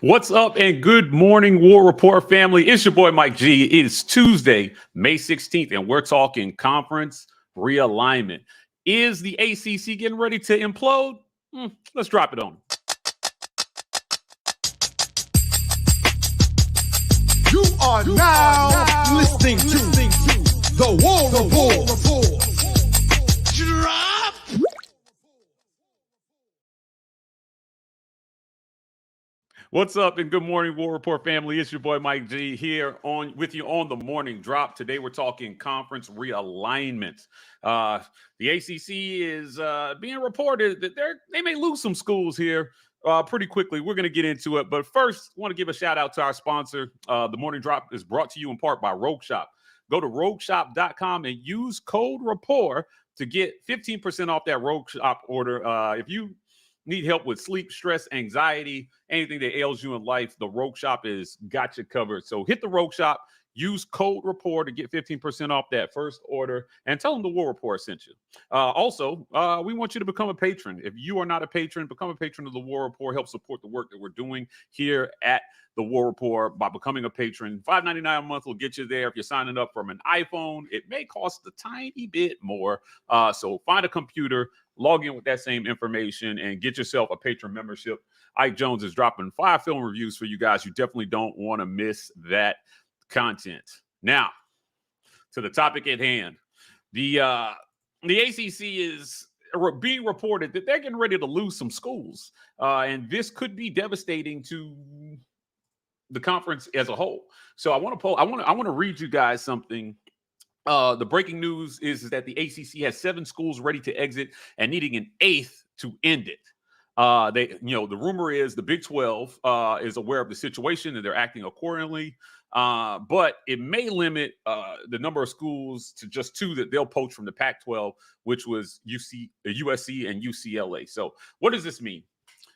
What's up and good morning, War Report family. It's your boy Mike G. It is Tuesday, May 16th, and we're talking conference realignment. Is the ACC getting ready to implode? Let's drop it on. You are now listening to the War Report. Drop. What's up and good morning, War Report family. It's your boy Mike G here with you on the morning drop. Today we're talking conference realignment. The ACC is being reported that they may lose some schools here pretty quickly. We're going to get into it, but first, I want to give a shout out to our sponsor. The morning drop is brought to you in part by Rogue Shop. Go to rogueshop.com and use code RAPPORT to get 15% off that Rogue Shop order. If you need help with sleep, stress, anxiety, anything that ails you in life, the Rogue Shop is got you covered. So hit the Rogue Shop, use code RAPPORT to get 15% off that first order, and tell them the War Report sent you. Also, we want you to become a patron. If you are not a patron, become a patron of the War Report. Help support the work that we're doing here at the War Report by becoming a patron. $5.99 a month will get you there. If you're signing up from an iPhone, it may cost a tiny bit more. So find a computer, log in with that same information, and get yourself a patron membership. Ike Jones is dropping 5 film reviews for you guys. You definitely don't want to miss that content. Now, to the topic at hand. The ACC is being reported that they're getting ready to lose some schools. And this could be devastating to the conference as a whole. So I want to read you guys something. The breaking news is that the ACC has 7 schools ready to exit and needing an 8th to end it. The rumor is the Big 12 is aware of the situation and they're acting accordingly. But it may limit the number of schools to just 2 that they'll poach from the Pac-12, which was USC and UCLA. So what does this mean?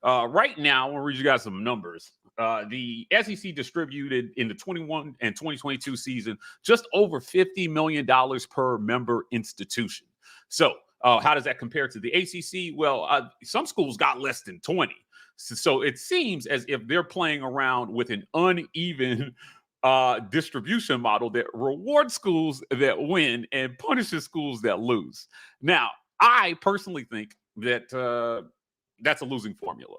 Right now, I'm going to read you guys some numbers. The SEC distributed in the 21 and 2022 season just over $50 million per member institution. So how does that compare to the ACC? Well, some schools got less than 20. So it seems as if they're playing around with an uneven distribution model that rewards schools that win and punishes schools that lose. Now, I personally think that that's a losing formula.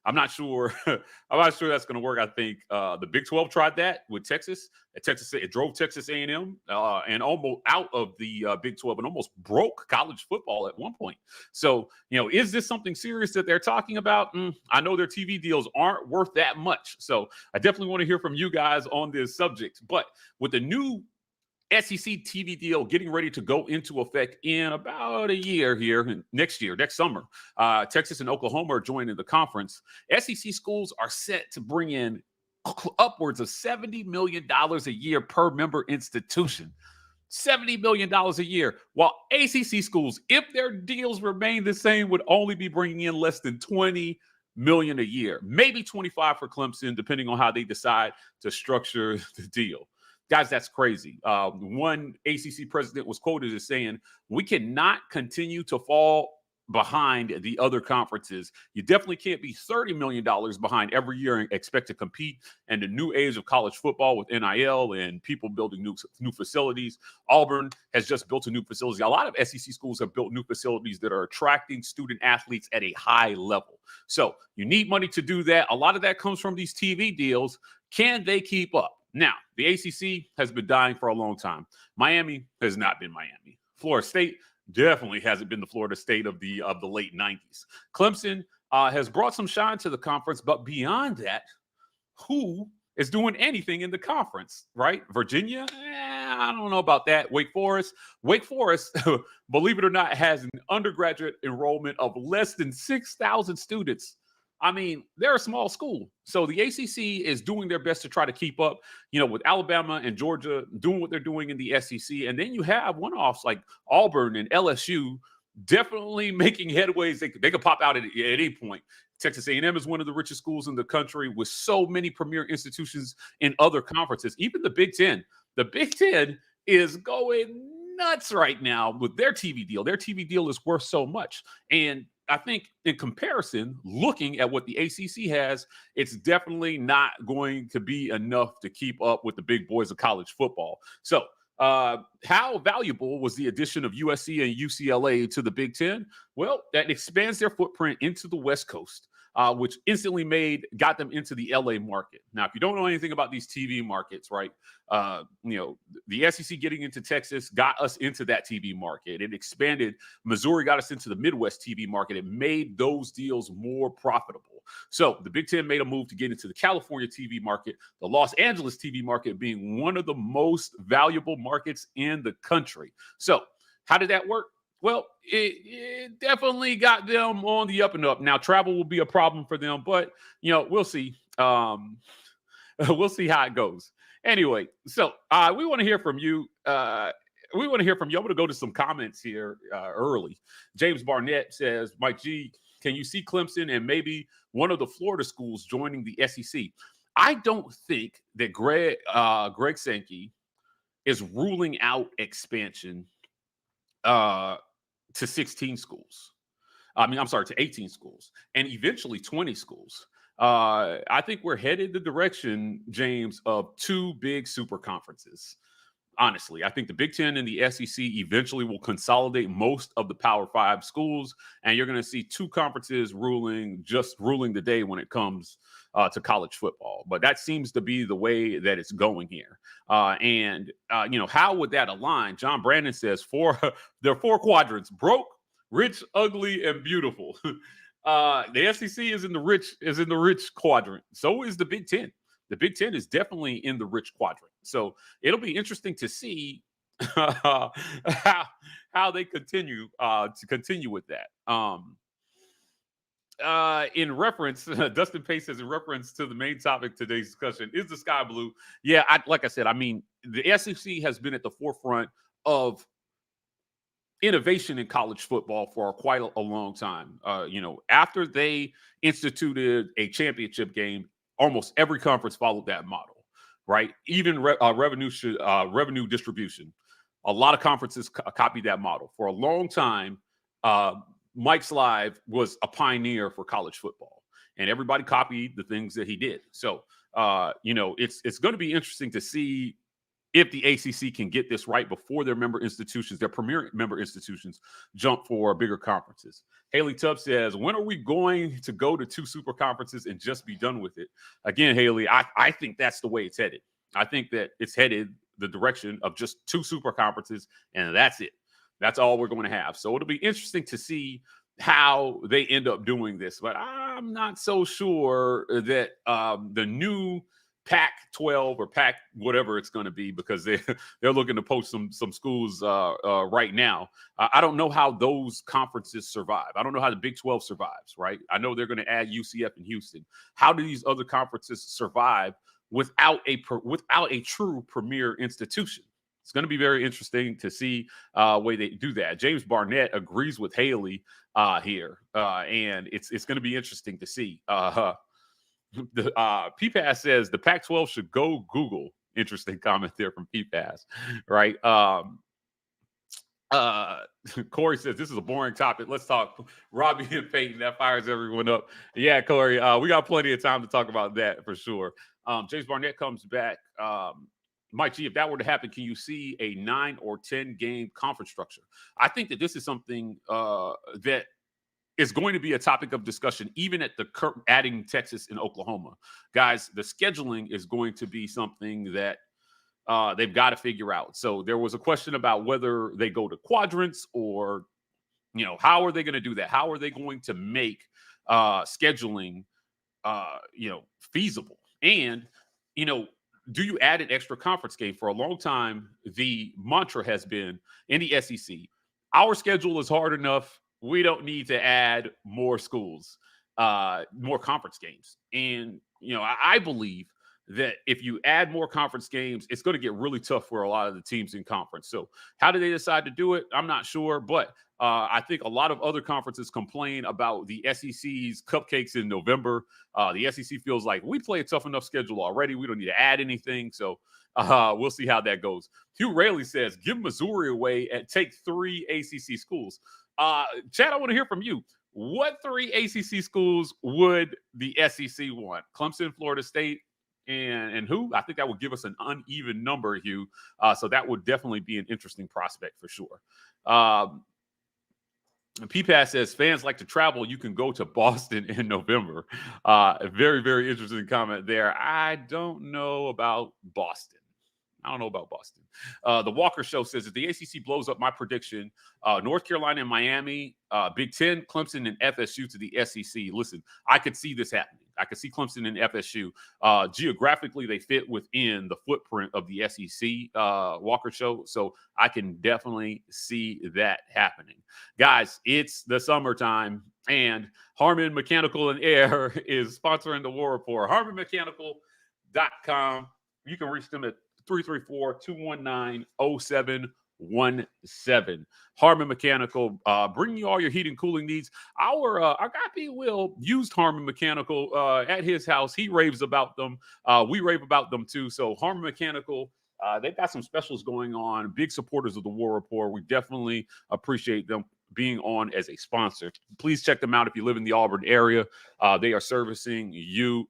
I'm not sure. I'm not sure that's going to work. I think the Big 12 tried that with Texas. It drove Texas A&M and almost out of the Big 12 and almost broke college football at one point. So, is this something serious that they're talking about? I know their TV deals aren't worth that much. So I definitely want to hear from you guys on this subject. But with the new SEC TV deal getting ready to go into effect in about a year here, next summer. Texas and Oklahoma are joining the conference. SEC schools are set to bring in upwards of $70 million a year per member institution. $70 million a year, while ACC schools, if their deals remain the same, would only be bringing in less than $20 million a year, maybe 25 for Clemson, depending on how they decide to structure the deal. Guys, that's crazy. One ACC president was quoted as saying, "We cannot continue to fall behind the other conferences. You definitely can't be $30 million behind every year and expect to compete in the new age of college football with NIL and people building new facilities. Auburn has just built a new facility. A lot of SEC schools have built new facilities that are attracting student athletes at a high level. So you need money to do that. A lot of that comes from these TV deals. Can they keep up? Now, the ACC has been dying for a long time. Miami has not been Miami. Florida State definitely hasn't been the Florida State of the late 90s. Clemson has brought some shine to the conference, but beyond that, who is doing anything in the conference, right? Virginia? I don't know about that. Wake Forest, believe it or not, has an undergraduate enrollment of less than 6,000 students. I mean, they're a small school. So the ACC is doing their best to try to keep up, with Alabama and Georgia doing what they're doing in the SEC. And then you have one-offs like Auburn and LSU definitely making headways. They could pop out at any point. Texas A&M is one of the richest schools in the country with so many premier institutions in other conferences. Even the Big Ten. The Big Ten is going nuts right now with their TV deal. Their TV deal is worth so much. And I think in comparison, looking at what the ACC has, it's definitely not going to be enough to keep up with the big boys of college football. So, how valuable was the addition of USC and UCLA to the Big Ten? Well, that expands their footprint into the West Coast, which instantly got them into the LA market. Now, if you don't know anything about these TV markets, right? The SEC getting into Texas got us into that TV market. It expanded. Missouri got us into the Midwest TV market. It made those deals more profitable. So the Big Ten made a move to get into the California TV market, the Los Angeles TV market being one of the most valuable markets in the country. So how did that work? Well, it definitely got them on the up and up. Now, travel will be a problem for them, but, we'll see. We'll see how it goes. Anyway, so we want to hear from you. I'm going to go to some comments here early. James Barnett says, Mike G, can you see Clemson and maybe one of the Florida schools joining the SEC? I don't think that Greg Sankey is ruling out expansion to 16 schools. To 18 schools and eventually 20 schools. I think we're headed the direction, James, of two big super conferences. Honestly, I think the Big Ten and the SEC eventually will consolidate most of the Power 5 schools, and you're going to see two conferences ruling the day when it comes to college football. But that seems to be the way that it's going here. How would that align? John Brandon says there are four quadrants: broke, rich, ugly, and beautiful. The SEC is in the rich quadrant. So is the Big Ten. The Big Ten is definitely in the rich quadrant. So it'll be interesting to see how they continue with that. In reference, Dustin Pace says, in reference to the main topic today's discussion, is the sky blue? Yeah, like I said, the SEC has been at the forefront of innovation in college football for quite a long time. After they instituted a championship game, almost every conference followed that model, right? Even revenue distribution. A lot of conferences copied that model. For a long time, Mike's Live was a pioneer for college football, and everybody copied the things that he did. So, it's going to be interesting to see if the ACC can get this right before their premier member institutions, jump for bigger conferences. Haley Tubb says, when are we going to go to two super conferences and just be done with it? Again, Haley, I think that's the way it's headed. I think that it's headed the direction of just two super conferences, and that's it. That's all we're going to have. So it'll be interesting to see how they end up doing this. But I'm not so sure that the new Pac-12 or Pac whatever it's going to be, because they're looking to poach some schools right now. I don't know how those conferences survive. I don't know how the Big 12 survives, right? I know they're going to add UCF and Houston. How do these other conferences survive without a true premier institution? It's going to be very interesting to see way they do that. James Barnett agrees with Haley here, and it's going to be interesting to see. The PPass says the Pac-12 should go Google. Interesting comment there from PPass, right? Corey says this is a boring topic. Let's talk Robbie and Peyton. That fires everyone up. Yeah, Corey, we got plenty of time to talk about that for sure. James Barnett comes back. Mike G, if that were to happen, can you see a 9 or 10 game conference structure? I think that this is something that is going to be a topic of discussion, even at adding Texas and Oklahoma. Guys, the scheduling is going to be something that they've got to figure out. So there was a question about whether they go to quadrants or, how are they going to do that? How are they going to make scheduling, feasible? And, do you add an extra conference game? For a long time, the mantra has been in the SEC, our schedule is hard enough. We don't need to add more schools, more conference games. And, I believe that if you add more conference games, it's going to get really tough for a lot of the teams in conference. So how do they decide to do it? I'm not sure. But I think a lot of other conferences complain about the SEC's cupcakes in November. The SEC feels like we play a tough enough schedule already. We don't need to add anything. So we'll see how that goes. Hugh Rayleigh says, give Missouri away and take 3 ACC schools. Chad, I want to hear from you. What three ACC schools would the SEC want? Clemson, Florida State, and who? I think that would give us an uneven number, Hugh. So that would definitely be an interesting prospect for sure. PPAS says fans like to travel. You can go to Boston in November. A very, very interesting comment there. I don't know about Boston. The Walker Show says if the ACC blows up, my prediction, North Carolina and Miami, Big Ten, Clemson, and FSU to the SEC. Listen, I could see this happening. I could see Clemson and FSU. Geographically, they fit within the footprint of the SEC, Walker Show. So I can definitely see that happening. Guys, it's the summertime, and Harmon Mechanical and Air is sponsoring the War Report. HarmonMechanical.com. You can reach them at 334-219-0717. Harmon Mechanical, bringing you all your heat and cooling needs. Our guy Will used Harmon Mechanical at his house. He raves about them. We rave about them too. So Harmon Mechanical, they've got some specials going on. Big supporters of the War Report. We definitely appreciate them being on as a sponsor. Please check them out if you live in the Auburn area. They are servicing you.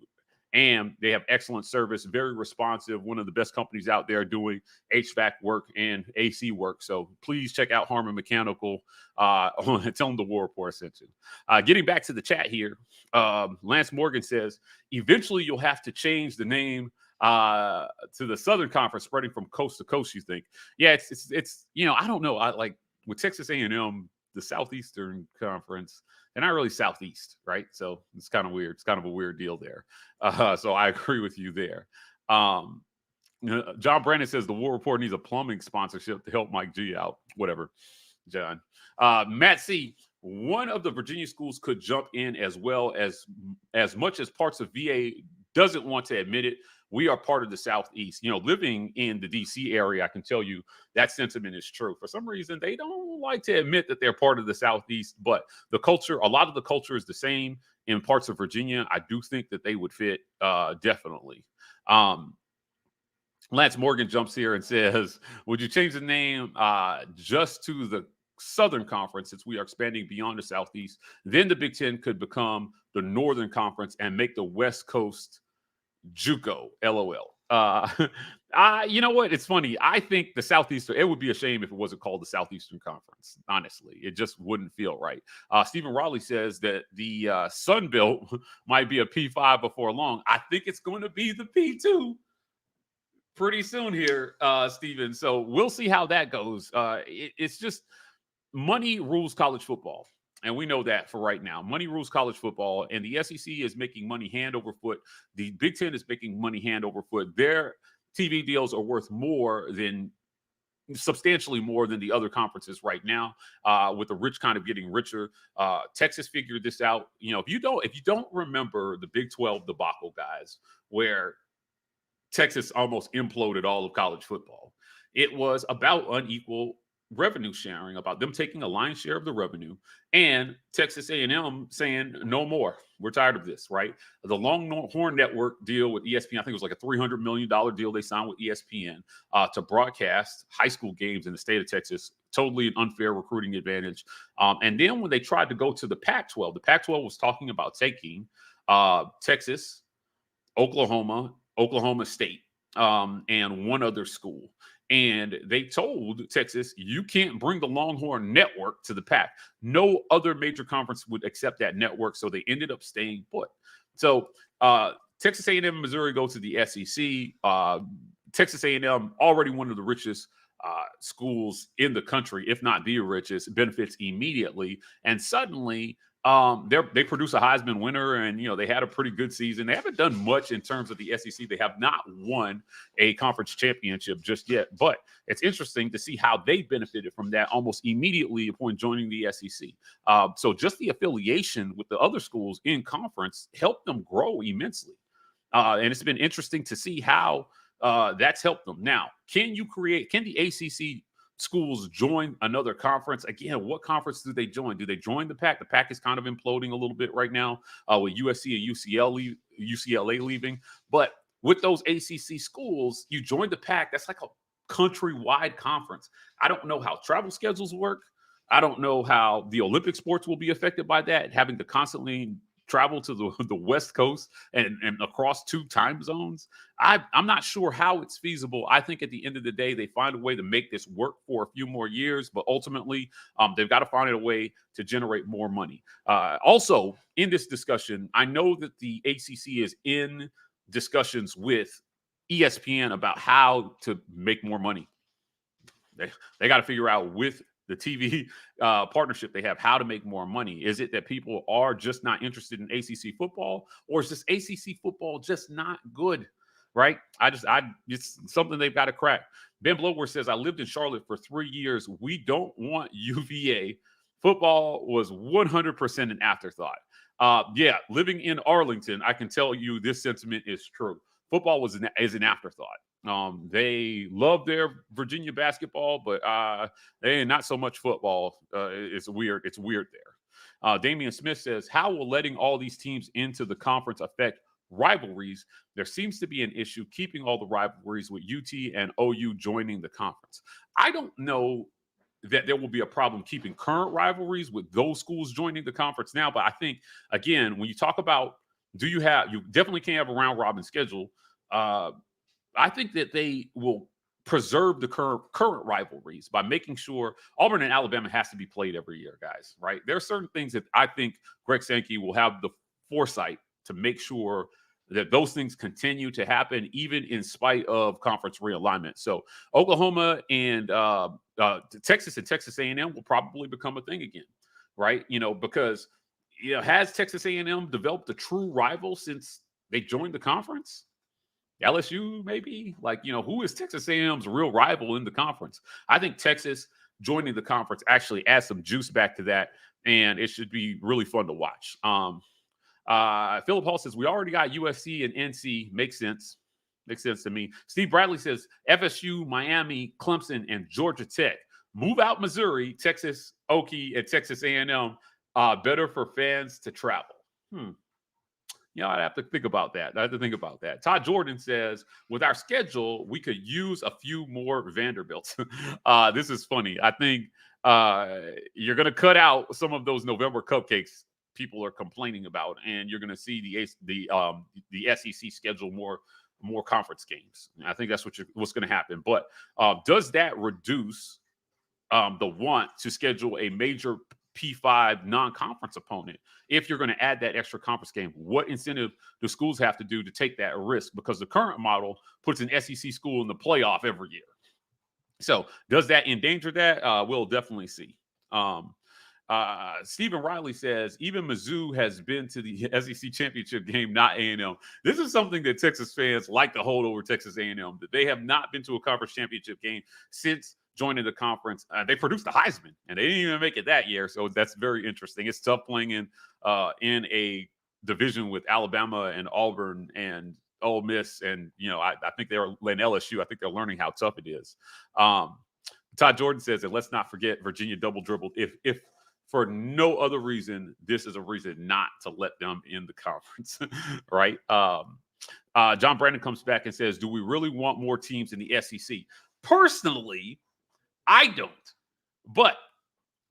And they have excellent service, very responsive, one of the best companies out there doing HVAC work and AC work. So please check out Harmon Mechanical. Tell them the War Report sent you. Getting back to the chat here, Lance Morgan says, eventually you'll have to change the name to the Southern Conference, spreading from coast to coast, you think? Yeah, it's I don't know. I like with Texas A&M, the Southeastern Conference, they're not really Southeast, right? So it's kind of weird. It's kind of a weird deal there. So I agree with you there. John Brandon says the War Report needs a plumbing sponsorship to help Mike G out. Whatever, John. Matt C., one of the Virginia schools could jump in as well as much as parts of VA doesn't want to admit it. We are part of the Southeast. Living in the D.C. area, I can tell you that sentiment is true. For some reason, they don't like to admit that they're part of the Southeast, but the culture, a lot of the culture is the same in parts of Virginia. I do think that they would fit definitely. Lance Morgan jumps here and says, would you change the name just to the Southern Conference since we are expanding beyond the Southeast? Then the Big Ten could become the Northern Conference and make the West Coast JUCO, LOL. You know what? It's funny. I think the Southeastern, it would be a shame if it wasn't called the Southeastern Conference. Honestly, it just wouldn't feel right. Stephen Raleigh says that the Sun Belt might be a P5 before long. I think it's going to be the P2 pretty soon here, Stephen. So we'll see how that goes. It's just money rules college football. And we know that for right now. Money rules college football, and the SEC is making money hand over foot. The Big Ten is making money hand over foot. Their TV deals are worth substantially more than the other conferences right now, with the rich kind of getting richer. Texas figured this out. If you don't remember the Big 12 debacle, guys, where Texas almost imploded all of college football, it was about unequal revenue sharing, about them taking a lion's share of the revenue, and Texas A&M saying no more. We're tired of this, right? The Longhorn Network deal with ESPN, I think it was like a $300 million deal they signed with ESPN to broadcast high school games in the state of Texas. Totally an unfair recruiting advantage. And then when they tried to go to the Pac-12 was talking about taking Texas, Oklahoma State, and one other school. And they told Texas, you can't bring the Longhorn Network to the Pac. No other major conference would accept that network, so they ended up staying put. So Texas A&M and Missouri go to the SEC. Texas A&M, already one of the richest schools in the country, if not the richest, benefits immediately. And suddenly they produce a Heisman winner, and they had a pretty good season. They haven't done much in terms of the SEC. They have not won a conference championship just yet, but it's interesting to see how they benefited from that almost immediately upon joining the SEC. So just the affiliation with the other schools in conference helped them grow immensely, and it's been interesting to see how that's helped them. Now, can the ACC schools join another conference? Again, what conference do they join? Do they join the Pac? The Pac is kind of imploding a little bit right now with USC and UCLA leaving. But with those ACC schools, you join the Pac. That's like a countrywide conference. I don't know how travel schedules work. I don't know how the Olympic sports will be affected by that, having to constantly travel to the West Coast and across 2 time zones. I'm not sure how it's feasible. I think at the end of the day, they find a way to make this work for a few more years, but ultimately, they've got to find a way to generate more money. Also, in this discussion, I know that the ACC is in discussions with ESPN about how to make more money. They got to figure out with the TV partnership they have how to make more money. Is it that people are just not interested in ACC football, or is this ACC football just not good? Right? It's something they've got to crack. Ben Blower says, I lived in Charlotte for 3 years. We don't want UVA. Football was 100% an afterthought. Yeah, living in Arlington, I can tell you this sentiment is true. Football is an afterthought. They love their Virginia basketball, but they not so much football. It's weird. It's weird there. Damian Smith says, how will letting all these teams into the conference affect rivalries? There seems to be an issue keeping all the rivalries with UT and OU joining the conference. I don't know that there will be a problem keeping current rivalries with those schools joining the conference now. But I think, again, when you talk about you definitely can't have a round robin schedule. I think that they will preserve the current rivalries by making sure Auburn and Alabama has to be played every year, guys, right? There are certain things that I think Greg Sankey will have the foresight to make sure that those things continue to happen, even in spite of conference realignment. So Oklahoma and Texas and Texas A&M will probably become a thing again, right? Because has Texas A&M developed a true rival since they joined the conference? LSU, maybe? Who is Texas A&M's real rival in the conference? I think Texas joining the conference actually adds some juice back to that, and it should be really fun to watch. Philip Hall says, we already got USC and NC. Makes sense. Makes sense to me. Steve Bradley says, FSU, Miami, Clemson, and Georgia Tech. Move out Missouri, Texas, Okie, and Texas A&M. Better for fans to travel. I'd have to think about that. Todd Jordan says, with our schedule, we could use a few more Vanderbilts. This is funny. I think you're going to cut out some of those November cupcakes people are complaining about, and you're going to see the SEC schedule more conference games. I think that's what's going to happen. But does that reduce the want to schedule a major P5 non-conference opponent? If you're going to add that extra conference game, what incentive do schools have to do to take that risk? Because the current model puts an SEC school in the playoff every year. So does that endanger that? We'll definitely see. Stephen Riley says, even Mizzou has been to the SEC championship game, not A&M. This is something that Texas fans like to hold over Texas A&M, that they have not been to a conference championship game since joining the conference. They produced the Heisman, and they didn't even make it that year, so that's very interesting. It's tough playing in a division with Alabama and Auburn and Ole Miss, and I think they're in LSU. I think they're learning how tough it is. Todd Jordan says, and let's not forget Virginia double dribbled. If for no other reason, this is a reason not to let them in the conference, right? John Brandon comes back and says, do we really want more teams in the SEC? Personally, I don't. But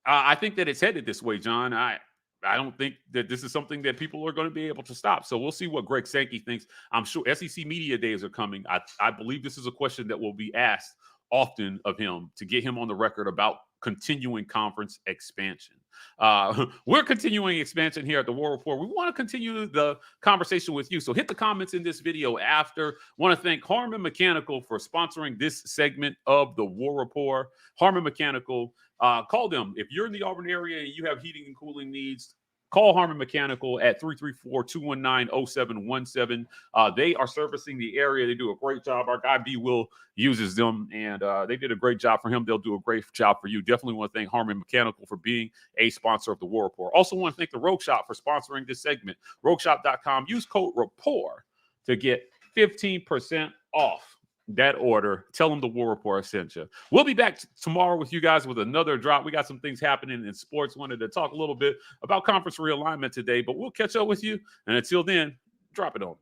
I think that it's headed this way, John. I don't think that this is something that people are going to be able to stop. So we'll see what Greg Sankey thinks. I'm sure SEC media days are coming. I believe this is a question that will be asked often of him to get him on the record about continuing conference expansion. We're continuing expansion here at the War Report. We want to continue the conversation with you. So hit the comments in this video after. Want to thank Harmon Mechanical for sponsoring this segment of the War Report. Harmon Mechanical, call them. If you're in the Auburn area and you have heating and cooling needs, call Harmon Mechanical at 334-219-0717. They are servicing the area. They do a great job. Our guy B. Will uses them, and they did a great job for him. They'll do a great job for you. Definitely want to thank Harmon Mechanical for being a sponsor of the War Report. Also want to thank the Rogue Shop for sponsoring this segment. RogueShop.com. Use code RAPPORT to get 15% off that order. Tell them the War Report sent you. We'll be back tomorrow with you guys with another drop. We got some things happening in sports. Wanted to talk a little bit about conference realignment today, but we'll catch up with you. And until then, drop it on.